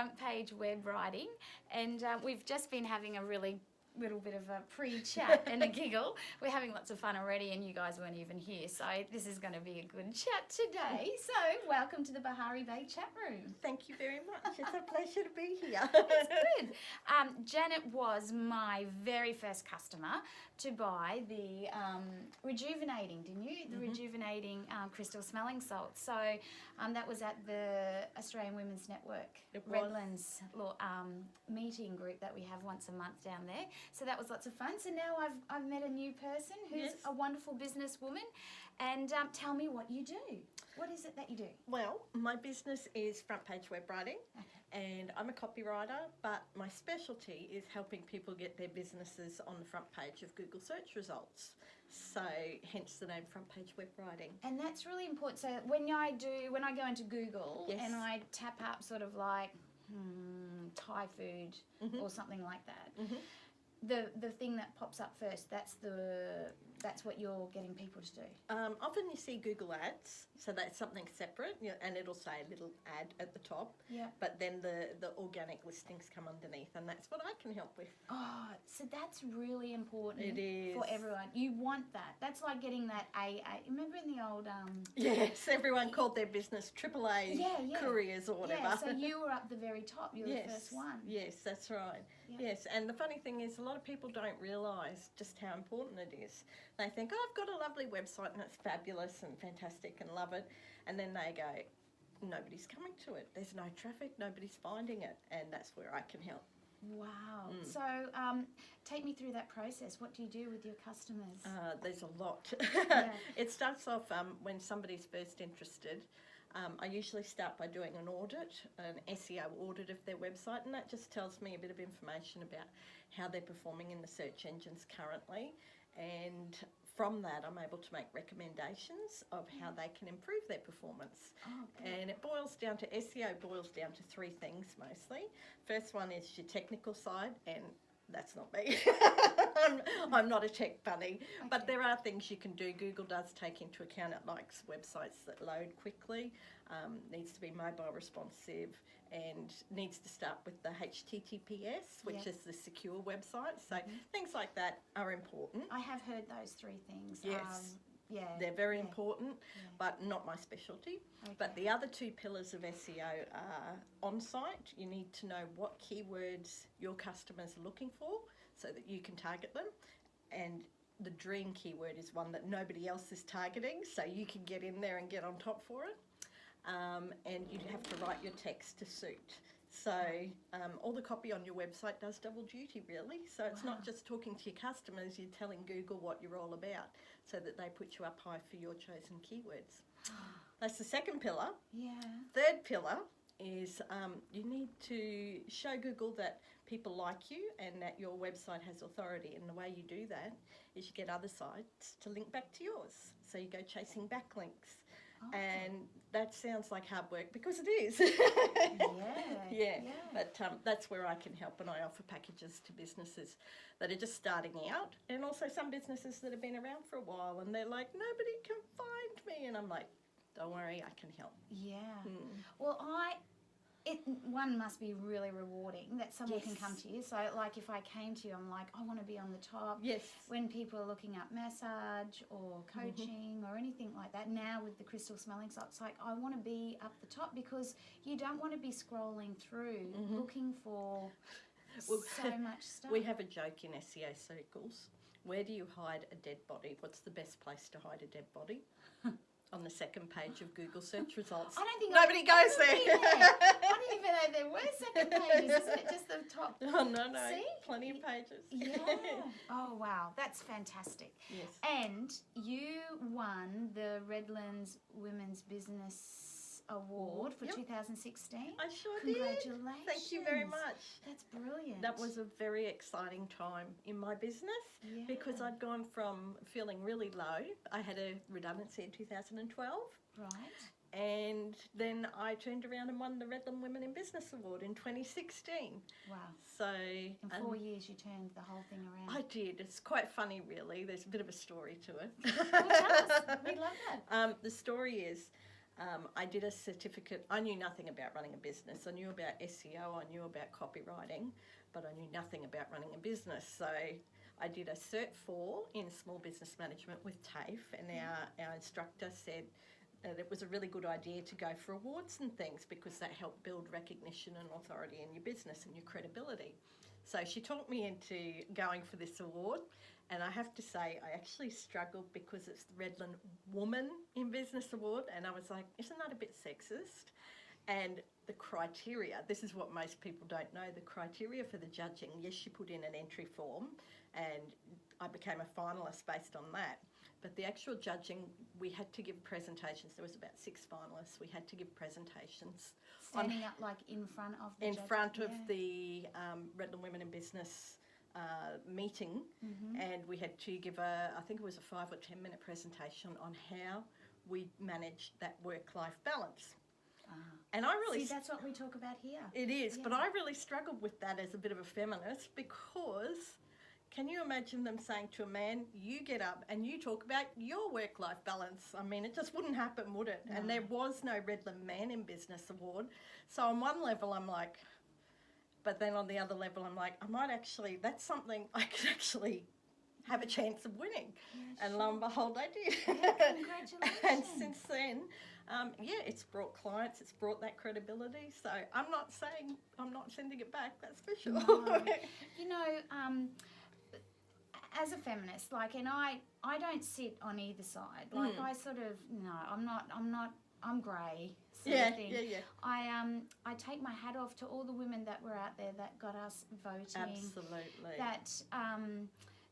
front page web writing, and we've just been having a really little bit of a pre-chat and a giggle. We're having lots of fun already, and you guys weren't even here, so this is going to be a good chat today. So welcome to the Bahari Bay chat room. Thank you very much. It's a pleasure to be here. It's good. Janet was my very first customer to buy the rejuvenating, didn't you? The rejuvenating crystal smelling salts. So that was at the Australian Women's Network Redlands meeting group that we have once a month down there. So that was lots of fun. So now I've met a new person who's a wonderful businesswoman. And tell me what you do. What is it that you do? Well, my business is front page web writing, and I'm a copywriter, but my specialty is helping people get their businesses on the front page of Google search results. So hence the name front page web writing. And that's really important. So when I go into Google and I tap up sort of like Thai food or something like that, the thing that pops up first, that's what you're getting people to do. Often you see Google ads, so that's something separate, and it'll say a little ad at the top. Yeah. But then the organic listings come underneath, and that's what I can help with. Oh, so that's really important. It is. For everyone. You want that. That's like getting that AA. Remember in the old... Yes, everyone called their business AAA couriers or whatever. Yeah, so you were up the very top. You were the first one. Yes, that's right. Yeah. Yes, and the funny thing is a lot of people don't realise just how important it is. They think, oh, I've got a lovely website and it's fabulous and fantastic and love it. And then they go, nobody's coming to it. There's no traffic, nobody's finding it. And that's where I can help. Wow. So take me through that process. What do you do with your customers? There's a lot. It starts off when somebody's first interested. I usually start by doing an audit, an SEO audit of their website, and that just tells me a bit of information about how they're performing in the search engines currently. And from that, I'm able to make recommendations of how they can improve their performance. And it boils down to, SEO boils down to three things mostly. First one is your technical side, and that's not me. I'm not a tech bunny, but there are things you can do. Google does take into account, it likes websites that load quickly, needs to be mobile responsive, and needs to start with the HTTPS, which is the secure website. So things like that are important. I have heard those three things. Yes. They're very important, but not my specialty. But the other two pillars of SEO are on-site. You need to know what keywords your customers are looking for so that you can target them. And the dream keyword is one that nobody else is targeting, so you can get in there and get on top for it. And you have to write your text to suit. So all the copy on your website does double duty, really. So it's not just talking to your customers, you're telling Google what you're all about so that they put you up high for your chosen keywords. That's the second pillar. Third pillar is you need to show Google that people like you and that your website has authority. And the way you do that is you get other sites to link back to yours. So you go chasing backlinks. And that sounds like hard work because it is. But that's where I can help, and I offer packages to businesses that are just starting out, and also some businesses that have been around for a while and they're like, nobody can find me, and I'm like, don't worry, I can help. Well, one must be really rewarding that someone can come to you. So like if I came to you, I'm like, I want to be on the top. When people are looking up massage or coaching or anything like that, now with the crystal smelling salts, like I want to be up the top, because you don't want to be scrolling through looking for so much stuff. We have a joke in SEO circles. Where do you hide a dead body? What's the best place to hide a dead body? On the second page of Google search results. I don't think nobody goes there. I didn't even know there were second pages. Isn't it just the top? Oh, no. See? Plenty of pages. Oh, wow. That's fantastic. Yes. And you won the Redlands Women's Business Award for 2016. I sure Congratulations. did. Thank you very much. That's brilliant. That was a very exciting time in my business because I'd gone from feeling really low. I had a redundancy in 2012. Right. And then I turned around and won the Redland Women in Business Award in 2016. Wow. So in 4 years you turned the whole thing around. I did. It's quite funny, really. There's a bit of a story to it. Well, tell us. We love that. The story is I did a certificate. I knew nothing about running a business. I knew about SEO, I knew about copywriting, but I knew nothing about running a business. So I did a Cert 4 in small business management with TAFE, and our instructor said that it was a really good idea to go for awards and things because that helped build recognition and authority in your business and your credibility. So she talked me into going for this award. And I have to say, I actually struggled because it's the Redland Woman in Business Award. And I was like, isn't that a bit sexist? And the criteria, this is what most people don't know, the criteria for the judging. Yes, you put in an entry form and I became a finalist based on that. But the actual judging, we had to give presentations. There was about 6 finalists. We had to give presentations. Standing up like in front of the in judges, front of the Redland Women in Business meeting, and we had to give I think it was a 5 or 10 minute presentation on how we managed that work-life balance. And I really... See, that's what we talk about here. It is, but I really struggled with that as a bit of a feminist because can you imagine them saying to a man, you get up and you talk about your work-life balance? I mean, it just wouldn't happen, would it? No. And there was no Redland Man in Business Award. So on one level, I'm like... But then on the other level, I'm like, I might actually, that's something I could actually have a chance of winning. Yeah, and lo and behold, I did. Yeah, congratulations. And since then, it's brought clients, it's brought that credibility. So I'm not saying, I'm not sending it back, that's for sure. No. You know, as a feminist, like, and I don't sit on either side. Like, I sort of, no, I'm grey. Sort of thing. I take my hat off to all the women that were out there that got us voting. Absolutely. That,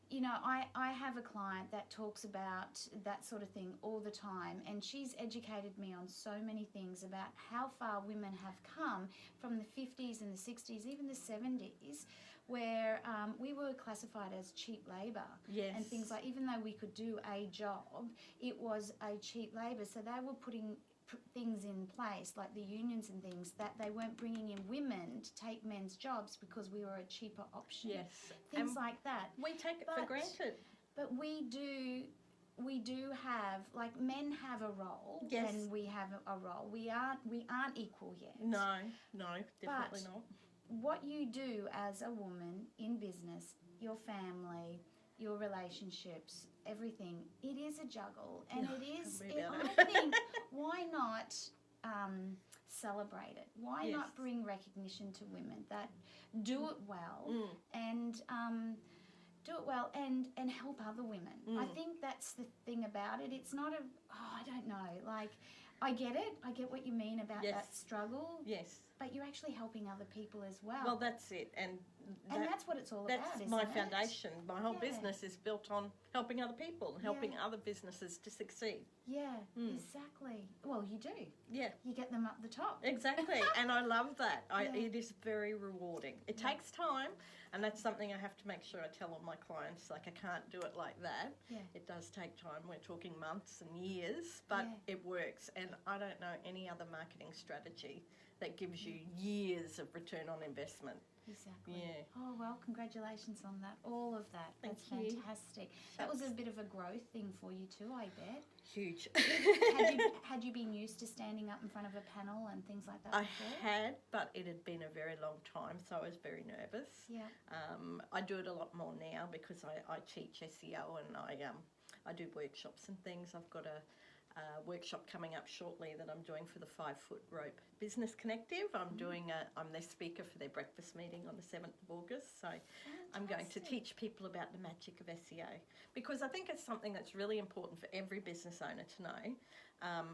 you know, I have a client that talks about that sort of thing all the time, and she's educated me on so many things about how far women have come from the 50s and the 60s, even the 70s, where we were classified as cheap labour. Yes. And things like, even though we could do a job, it was a cheap labour. So they were putting things in place like the unions and things that they weren't bringing in women to take men's jobs because we were a cheaper option. Yes. Things like that. We take it for granted. But we do have, like, men have a role. Yes. And we have a role. We aren't equal yet. No, definitely not. What you do as a woman in business, your family, your relationships, everything, it is a juggle, and I think, why not celebrate it? Why not bring recognition to women that do it well and help other women? I think that's the thing about it. It's not I don't know, like, I get it. I get what you mean about that struggle. Yes. But you're actually helping other people as well. Well, that's it. And that's what it's all about, isn't it? That's my foundation. My whole business is built on helping other people and helping other businesses to succeed. Yeah, exactly. Well, you do. Yeah. You get them up the top. Exactly. And I love that. It is very rewarding. It takes time, and that's something I have to make sure I tell all my clients. Like, I can't do it like that. Yeah. It does take time. We're talking months and years, but it works. And I don't know any other marketing strategy that gives you years of return on investment. Exactly. Yeah. Oh, well, congratulations on that. All of that. That's fantastic. That was a bit of a growth thing for you too, I bet. Huge. Had you been used to standing up in front of a panel and things like that before? I had, but it had been a very long time, so I was very nervous. Yeah. I do it a lot more now because I teach SEO and I do workshops and things. I've got a workshop coming up shortly that I'm doing for the 5 Foot Rope Business Connective. I'm I'm their speaker for their breakfast meeting on the 7th of August. So I'm going to teach people about the magic of SEO because I think it's something that's really important for every business owner to know.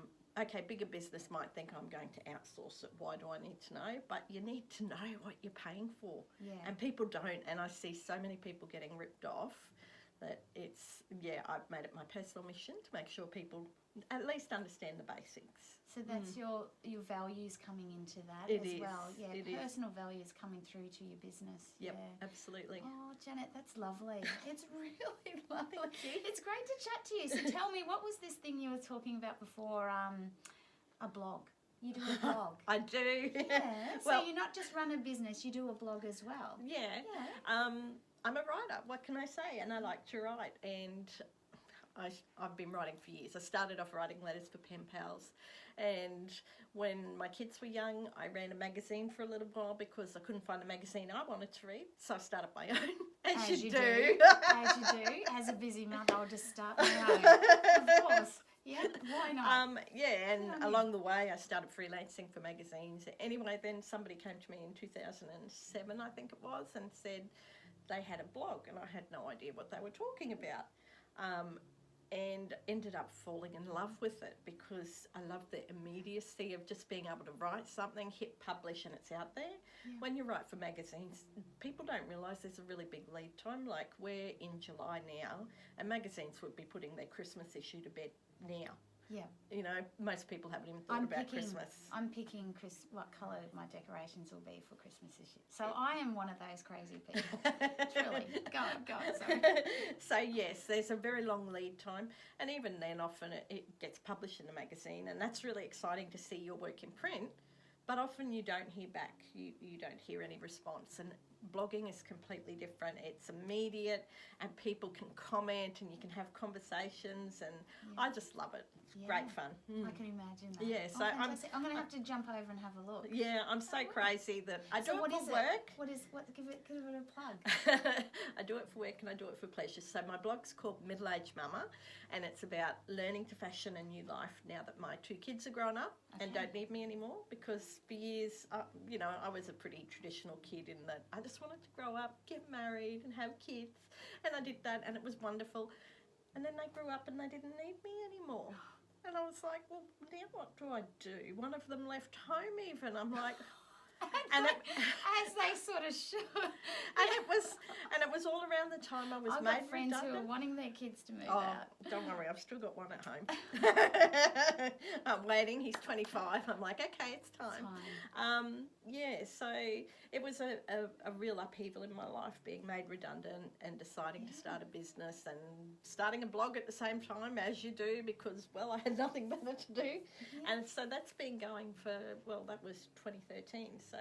Okay, bigger business might think I'm going to outsource it. Why do I need to know? But you need to know what you're paying for. Yeah. And people don't. And I see so many people getting ripped off that I've made it my personal mission to make sure people at least understand the basics. So that's your values coming into that well. Yeah, personal values coming through to your business. Yep, absolutely. Oh, Janet, that's lovely. It's really lovely. Thank you. It's great to chat to you. So tell me, what was this thing you were talking about before, a blog? You do a blog. I do. Yeah. So you not just run a business, you do a blog as well. Yeah. I'm a writer. What can I say? And I like to write. And I've been writing for years. I started off writing letters for pen pals, and when my kids were young, I ran a magazine for a little while because I couldn't find a magazine I wanted to read, so I started my own. As you do. As you do. As a busy mother, I'll just start my own. Of course. Yeah, why not? And along the way, I started freelancing for magazines. Anyway, then somebody came to me in 2007, I think it was, and said they had a blog, and I had no idea what they were talking about. And ended up falling in love with it because I love the immediacy of just being able to write something, hit publish, and it's out there. Yeah. When you write for magazines, people don't realise there's a really big lead time. Like, we're in July now, and magazines would be putting their Christmas issue to bed now. Yeah. You know, most people haven't even thought about Christmas. I'm picking what colour my decorations will be for Christmas this year. So I am one of those crazy people. Truly. Go on, sorry. So yes, there's a very long lead time, and even then often it gets published in a magazine, and that's really exciting to see your work in print, but often you don't hear back. You don't hear any response, and blogging is completely different. It's immediate, and people can comment, and you can have conversations, and I just love it. It's great fun. I can imagine that. Yeah, so I'm going to have to jump over and have a look. Yeah, I'm so crazy that I do it for work. Give it a plug. I do it for work and I do it for pleasure. So my blog's called Middle Aged Mama, and it's about learning to fashion a new life now that my 2 kids are grown up and don't need me anymore, because for years, I was a pretty traditional kid in that I just wanted to grow up, get married and have kids, and I did that, and it was wonderful. And then they grew up and they didn't need me anymore. And I was like, well, now what do I do? One of them left home even. I'm like... as they sort of should. And it was all around the time I was I've made got friends redundant. who are wanting their kids to move out. Don't worry, I've still got one at home. I'm waiting. He's 25. I'm like, okay, it's time. So it was a real upheaval in my life, being made redundant and deciding to start a business and starting a blog at the same time, as you do, because, well, I had nothing better to do. And so that's been going for, that was 2013. So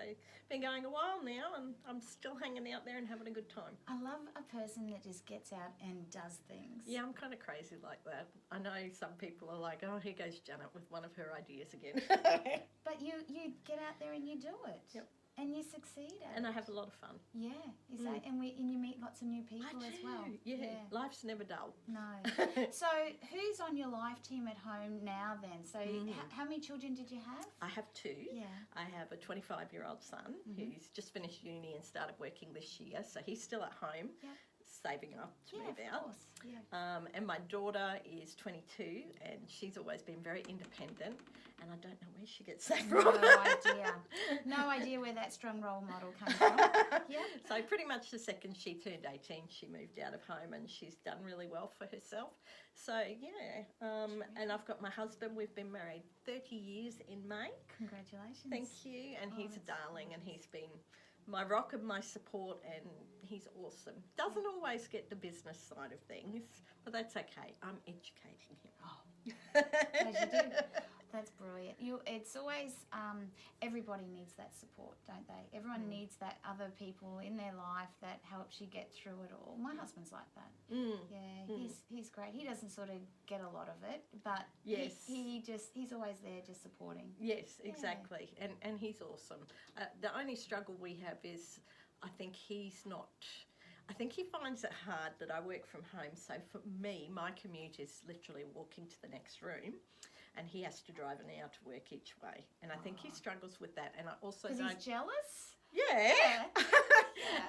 been going a while now, and I'm still hanging out there and having a good time. I love a person that just gets out and does things. Yeah, I'm kind of crazy like that. I know some people are like, oh, here goes Janet with one of her ideas again. But you get out there and you do it. Yep. And you succeed at it. And I have a lot of fun. Yeah, exactly. And you meet lots of new people as well. Yeah, life's never dull. No. So who's on your life team at home now then? So how many children did you have? I have 2. Yeah. I have a 25-year-old son who's just finished uni and started working this year, so he's still at home. Yep. Saving up to move out. Of course. Yeah. And my daughter is 22, and she's always been very independent, and I don't know where she gets that from. No idea where that strong role model comes from. Yeah. So pretty much the second she turned 18, she moved out of home, and she's done really well for herself. So and I've got my husband. We've been married 30 years in May. Congratulations. Thank you. And he's a darling, and he's been my rock and my support, and he's awesome. Doesn't always get the business side of things, but that's okay. I'm educating him. As you do. That's brilliant. It's always, everybody needs that support, don't they? Everyone needs that other people in their life that helps you get through it all. My husband's like that. He's great. He doesn't sort of get a lot of it, but he's always there just supporting. Yes, exactly. And he's awesome. The only struggle we have is I think he finds it hard that I work from home. So for me, my commute is literally walking to the next room, and he has to drive an hour to work each way. And I think he struggles with that. And I also know... Because he's jealous? Yeah.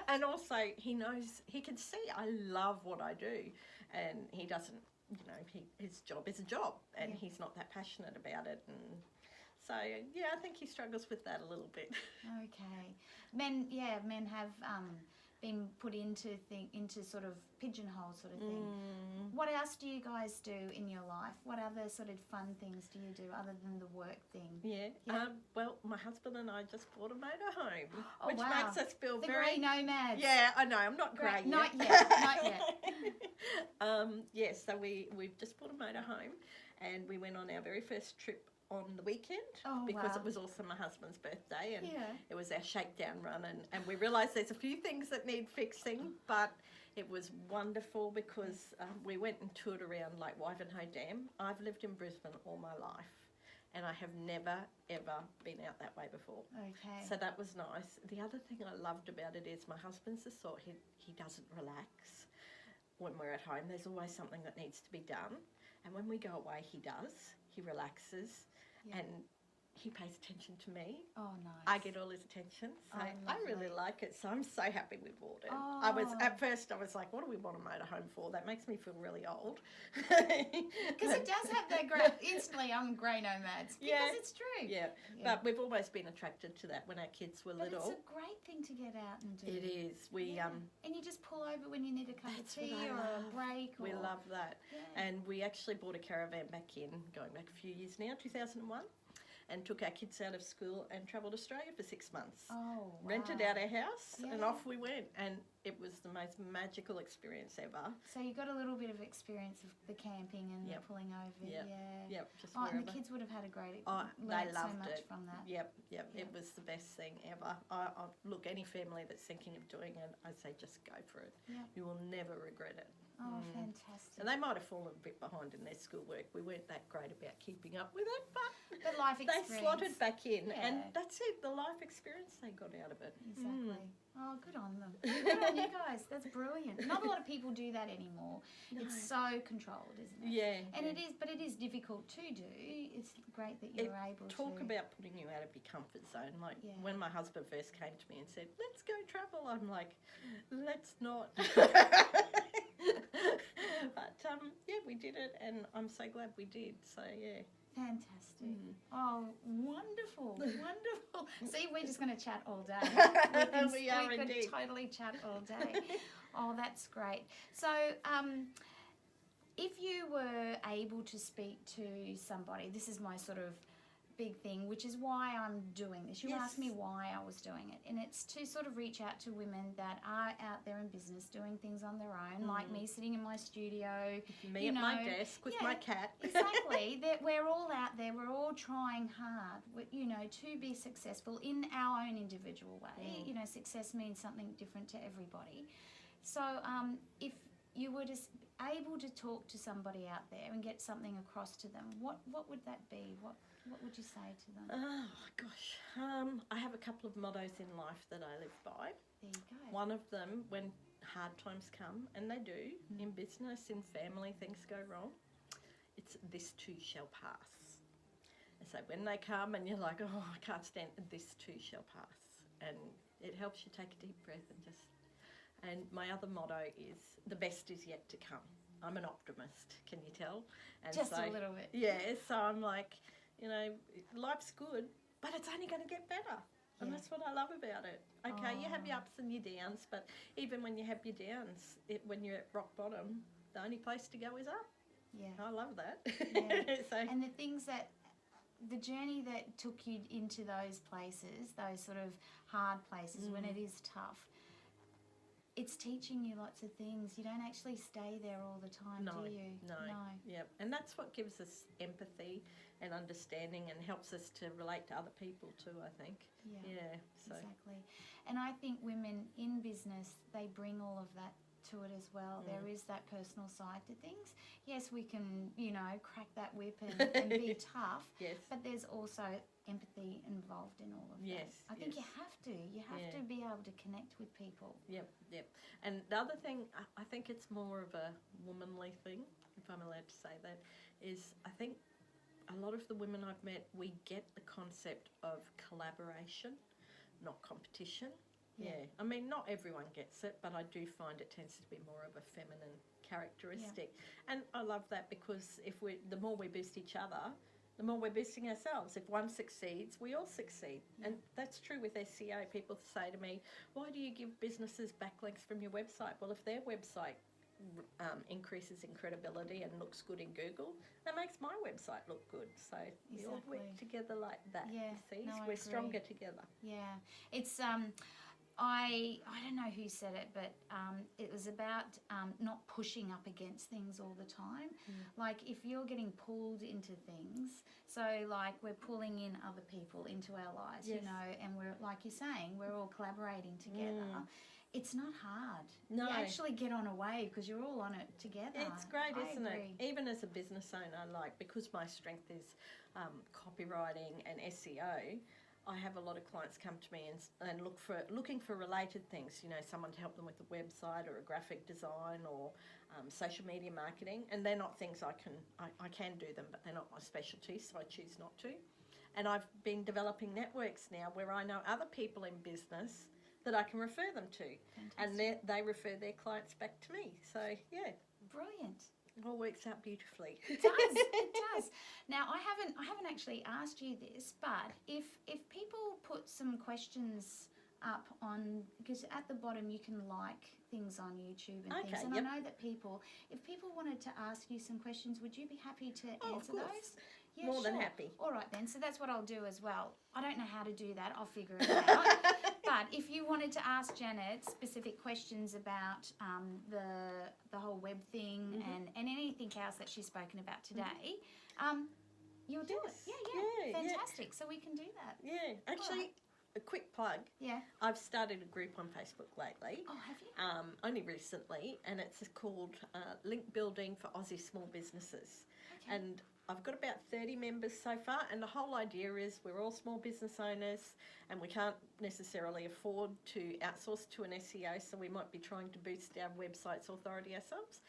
And also he knows, he can see I love what I do, and he doesn't, his job is a job, and he's not that passionate about it. And so, I think he struggles with that a little bit. Okay. Men have... been put into sort of pigeonhole sort of thing. What else do you guys do in your life? What other sort of fun things do you do other than the work thing? Well, my husband and I just bought a motorhome, which wow. makes us feel the very... grey Nomads. Yeah, I know, I'm not grey yet. Not yet. So we've just bought a motorhome, and we went on our very first trip on the weekend because it was also my husband's birthday, and it was our shakedown run, and we realised there's a few things that need fixing, but It was wonderful because we went and toured around Lake Wivenhoe Dam. I've lived in Brisbane all my life, and I have never, ever been out that way before. Okay. So that was nice. The other thing I loved about it is my husband's the sort, he doesn't relax when we're at home. There's always something that needs to be done. And when we go away, he does. He relaxes, and he pays attention to me. Oh, nice. I get all his attention. So I really like it. So I'm so happy we bought it. Oh. At first I was like, what do we want a motorhome for? That makes me feel really old. Because it does have that great, instantly I'm grey nomads. Because it's true. Yeah. But we've always been attracted to that when our kids were little. It's a great thing to get out and do. It is. And you just pull over when you need a cup of tea or a break. We love that. Yeah. And we actually bought a caravan going back a few years now, 2001. And took our kids out of school and travelled Australia for 6 months. Oh, wow. Rented out our house and off we went. And it was the most magical experience ever. So you got a little bit of experience of the camping and the pulling over. Yep. Just and the kids would have had a great they loved so much it. from that. Yep. It was the best thing ever. Look, any family that's thinking of doing it, I say just go for it. Yep. You will never regret it. Oh, fantastic. And they might have fallen a bit behind in their schoolwork. We weren't that great about keeping up with it, but life experience. they slotted back in, and that's it, the life experience they got out of it. Exactly. Oh, good on them. Good on you guys. That's brilliant. Not a lot of people do that anymore. No. It's so controlled, isn't it? Yeah. And it is, but it is difficult to do. It's great that you're able to. Talk about putting you out of your comfort zone. Like when my husband first came to me and said, let's go travel, I'm like, let's not. But we did it, and I'm so glad we did. So fantastic. Oh, wonderful, wonderful. See, we're just going to chat all day. We could totally chat all day. Oh, that's great. So, if you were able to speak to somebody, this is my sort of big thing, which is why I'm doing this. You asked me why I was doing it, and it's to sort of reach out to women that are out there in business doing things on their own, like me sitting in my studio, me at my desk with my cat. Exactly. That we're all out there. We're all trying hard, to be successful in our own individual way. Success means something different to everybody. So, if you were just able to talk to somebody out there and get something across to them, what would that be? What would you say to them? Oh, gosh. I have a couple of mottos in life that I live by. There you go. One of them, when hard times come, and they do, in business, in family, things go wrong, it's this too shall pass. And so when they come and you're like, oh, I can't stand it, this too shall pass. And it helps you take a deep breath and just... And my other motto is, the best is yet to come. I'm an optimist, can you tell? And just a little bit. Yeah, so I'm like... life's good, but it's only going to get better. And that's what I love about it. Okay, you have your ups and your downs, but even when you have your downs, when you're at rock bottom, the only place to go is up. Yeah. I love that. Yeah. And the journey that took you into those places, those sort of hard places when it is tough, it's teaching you lots of things. You don't actually stay there all the time, do you? No. Yep. And that's what gives us empathy and understanding and helps us to relate to other people too, I think. Yeah. So. Exactly. And I think women in business, they bring all of that to it as well. There is that personal side to things. Yes, we can, crack that whip and be tough. Yes. But there's also empathy involved in all of that. Yes. I think you have to. You have to be able to connect with people. Yep. And the other thing, I think it's more of a womanly thing, if I'm allowed to say that, is I think a lot of the women I've met, we get the concept of collaboration, not competition. Yeah. I mean, not everyone gets it, but I do find it tends to be more of a feminine characteristic. Yeah. And I love that because the more we boost each other, the more we're boosting ourselves. If one succeeds, we all succeed. Yeah. And that's true with SEO. People say to me, why do you give businesses backlinks from your website? Well, if their website increases in credibility and looks good in Google, that makes my website look good. So we all work together like that. Yeah, see? We're stronger together. Yeah. It's I don't know who said it, but it was about not pushing up against things all the time. Like if you're getting pulled into things, so like we're pulling in other people into our lives, and we're, like you're saying, we're all collaborating together. it's not hard. No. You actually get on a wave because you're all on it together. It's great, I isn't agree. it? Even as a business owner, like, because my strength is copywriting and SEO, I have a lot of clients come to me and looking for related things, you know, someone to help them with a website or a graphic design or social media marketing, and they're not things I can do them, but they're not my specialty, so I choose not to. And I've been developing networks now where I know other people in business that I can refer them to. Fantastic. And they refer their clients back to me. So, yeah. Brilliant. It all works out beautifully. It does. It does. Now, I haven't actually asked you this, but if people put some questions up on, because at the bottom you can like things on YouTube and things, and I know that if people wanted to ask you some questions, would you be happy to answer those? Yeah, More than happy. All right then, so that's what I'll do as well. I don't know how to do that. I'll figure it out. But if you wanted to ask Janet specific questions about the whole web thing and anything else that she's spoken about today, you'll do it. Yeah, fantastic. So we can do that. Yeah, actually, a quick plug. Yeah. I've started a group on Facebook lately. Oh, have you? Only recently, and it's called Link Building for Aussie Small Businesses. Okay. And I've got about 30 members so far, and the whole idea is we're all small business owners and we can't necessarily afford to outsource to an SEO, so we might be trying to boost our website's authority ourselves.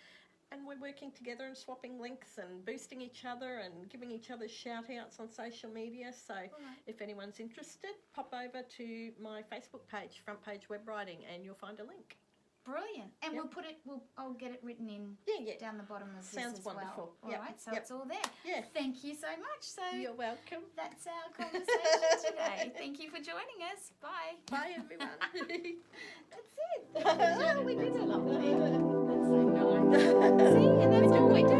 And we're working together and swapping links and boosting each other and giving each other shout outs on social media. So if anyone's interested, pop over to my Facebook page, Front Page Web Writing, and you'll find a link. Brilliant. And I'll get it written in down the bottom of this Sounds as wonderful. well. All right, so it's all there. Yeah. Thank you so much. So You're welcome. that's our conversation today. Thank you for joining us. Bye. Bye, everyone. That's it. Oh, we did it. That's so nice. See, and that's what we do.